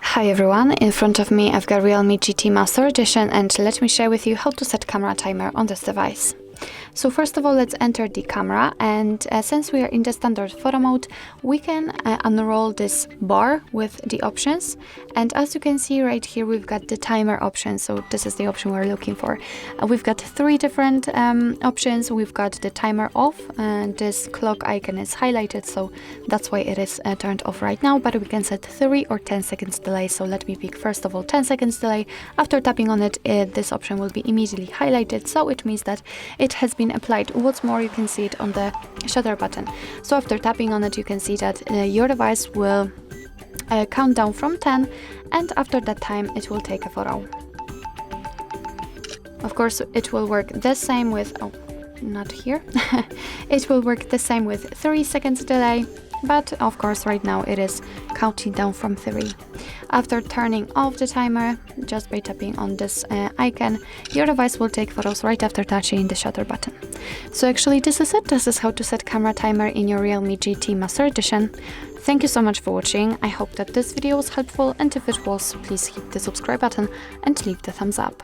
Hi everyone, in front of me I've got Realme GT Master Edition, and let me share with you how to set camera timer on this device. So first of all, let's enter the camera, and since we are in the standard photo mode, we can unroll this bar with the options. And as you can see right here, we've got the timer option. So this is the option we're looking for. We've got three different options. We've got the timer off, and this clock icon is highlighted, so that's why it is turned off right now, but we can set 3 or 10 seconds delay. So let me pick first of all 10 seconds delay. After tapping on it, this option will be immediately highlighted, so it means that it has been applied. What's more, you can see it on the shutter button. So after tapping on it, you can see that your device will count down from 10, and after that time it will take a photo. Of course, it will work the same with not here. It will work the same with 3 seconds delay, but of course right now it is counting down from 3. After turning off the timer, just by tapping on this icon, your device will take photos right after touching the shutter button. So actually this is it. This is how to set camera timer in your Realme GT Master Edition. Thank you so much for watching. I hope that this video was helpful, and if it was, please hit the subscribe button and leave the thumbs up.